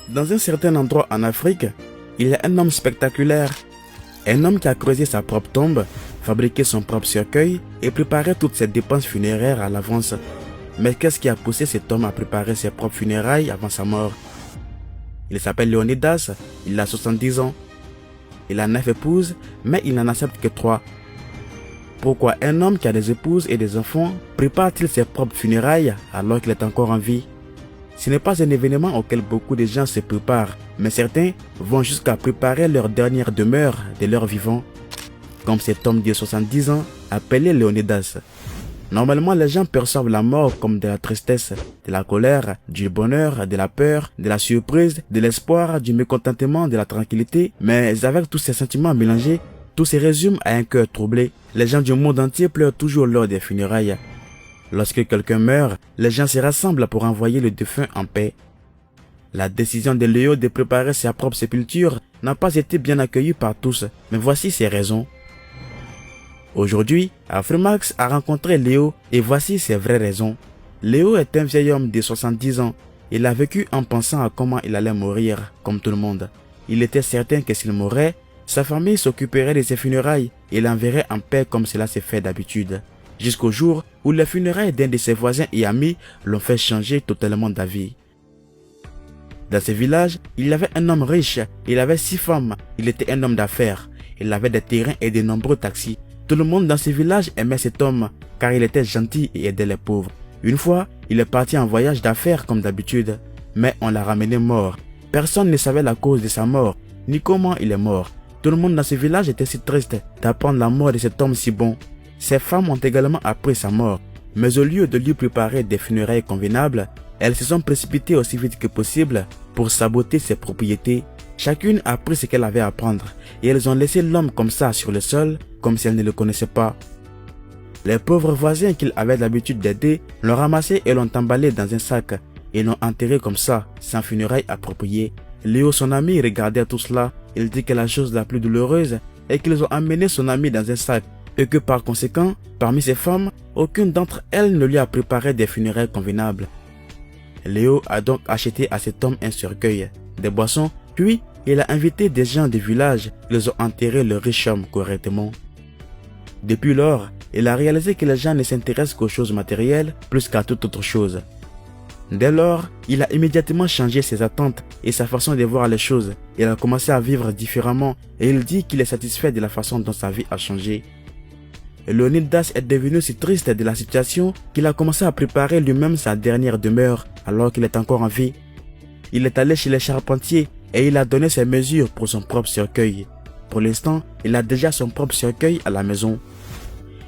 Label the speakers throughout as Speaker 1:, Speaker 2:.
Speaker 1: Dans un certain endroit en Afrique, il y a un homme spectaculaire. Un homme qui a creusé sa propre tombe, fabriqué son propre cercueil et préparé toutes ses dépenses funéraires à l'avance. Mais qu'est-ce qui a poussé cet homme à préparer ses propres funérailles avant sa mort? Il s'appelle Léonidas, il a 70 ans. Il a 9 épouses, mais il n'en accepte que 3. Pourquoi un homme qui a des épouses et des enfants prépare-t-il ses propres funérailles alors qu'il est encore en vie? Ce n'est pas un événement auquel beaucoup de gens se préparent, mais certains vont jusqu'à préparer leur dernière demeure de leur vivant, comme cet homme de 70 ans appelé Léonidas. Normalement, les gens perçoivent la mort comme de la tristesse, de la colère, du bonheur, de la peur, de la surprise, de l'espoir, du mécontentement, de la tranquillité, mais avec tous ces sentiments mélangés, tout se résume à un cœur troublé. Les gens du monde entier pleurent toujours lors des funérailles. Lorsque quelqu'un meurt, les gens se rassemblent pour envoyer le défunt en paix. La décision de Léo de préparer sa propre sépulture n'a pas été bien accueillie par tous, mais voici ses raisons. Aujourd'hui, Afrimax a rencontré Léo et voici ses vraies raisons. Léo est un vieil homme de 70 ans. Il a vécu en pensant à comment il allait mourir, comme tout le monde. Il était certain que s'il mourait, sa famille s'occuperait de ses funérailles et l'enverrait en paix comme cela s'est fait d'habitude. Jusqu'au jour où les funérailles d'un de ses voisins et amis l'ont fait changer totalement d'avis. Dans ce village, il y avait un homme riche, il avait 6 femmes, il était un homme d'affaires, il avait des terrains et de nombreux taxis. Tout le monde dans ce village aimait cet homme car il était gentil et aidait les pauvres. Une fois, il est parti en voyage d'affaires comme d'habitude, mais on l'a ramené mort. Personne ne savait la cause de sa mort, ni comment il est mort. Tout le monde dans ce village était si triste d'apprendre la mort de cet homme si bon. Ses femmes ont également appris sa mort, mais au lieu de lui préparer des funérailles convenables, elles se sont précipitées aussi vite que possible pour saboter ses propriétés. Chacune a pris ce qu'elle avait à prendre et elles ont laissé l'homme comme ça sur le sol, comme si elles ne le connaissaient pas. Les pauvres voisins qu'il avait l'habitude d'aider l'ont ramassé et l'ont emballé dans un sac et l'ont enterré comme ça, sans funérailles appropriées. Léo, son ami, regardait tout cela. Il dit que la chose la plus douloureuse est qu'ils ont emmené son ami dans un sac et que par conséquent, parmi ces femmes, aucune d'entre elles ne lui a préparé des funérailles convenables. Léo a donc acheté à cet homme un cercueil, des boissons, puis il a invité des gens du village, ils ont enterré le riche homme correctement. Depuis lors, il a réalisé que les gens ne s'intéressent qu'aux choses matérielles plus qu'à toute autre chose. Dès lors, il a immédiatement changé ses attentes et sa façon de voir les choses. Il a commencé à vivre différemment et il dit qu'il est satisfait de la façon dont sa vie a changé. Léonidas est devenu si triste de la situation qu'il a commencé à préparer lui-même sa dernière demeure alors qu'il est encore en vie. Il est allé chez les charpentiers et il a donné ses mesures pour son propre cercueil. Pour l'instant, il a déjà son propre cercueil à la maison.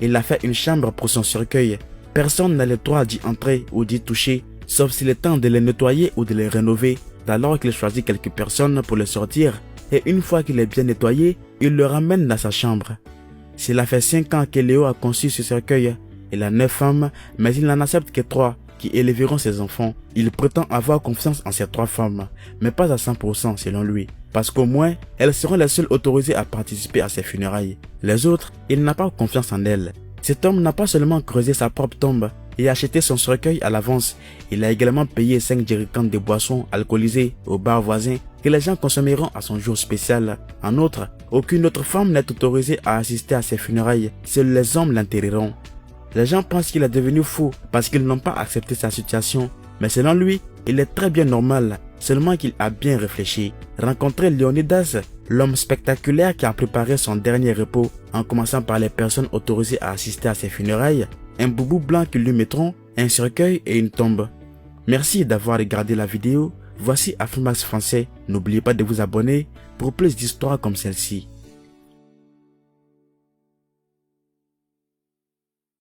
Speaker 1: Il a fait une chambre pour son cercueil. Personne n'a le droit d'y entrer ou d'y toucher, sauf s'il est temps de les nettoyer ou de les rénover. Alors qu'il choisit quelques personnes pour le sortir et une fois qu'il est bien nettoyé, il le ramène dans sa chambre. Cela fait 5 ans que Léo a conçu ce cercueil. Il a 9 femmes, mais il n'en accepte que 3 qui élèveront ses enfants. Il prétend avoir confiance en ces 3 femmes, mais pas à 100% selon lui, parce qu'au moins, elles seront les seules autorisées à participer à ses funérailles. Les autres, il n'a pas confiance en elles. Cet homme n'a pas seulement creusé sa propre tombe et acheté son cercueil à l'avance, il a également payé 5 jerrycans de boissons alcoolisées au bar voisin que les gens consommeront à son jour spécial. En outre, aucune autre femme n'est autorisée à assister à ses funérailles, seuls les hommes l'enterreront. Les gens pensent qu'il est devenu fou parce qu'ils n'ont pas accepté sa situation, mais selon lui, il est très bien normal, seulement qu'il a bien réfléchi. Rencontrer Léonidas, l'homme spectaculaire qui a préparé son dernier repos, en commençant par les personnes autorisées à assister à ses funérailles, un boubou blanc qu'ils lui mettront, un cercueil et une tombe. Merci d'avoir regardé la vidéo. Voici Afrimax Français. N'oubliez pas de vous abonner pour plus d'histoires comme celle-ci.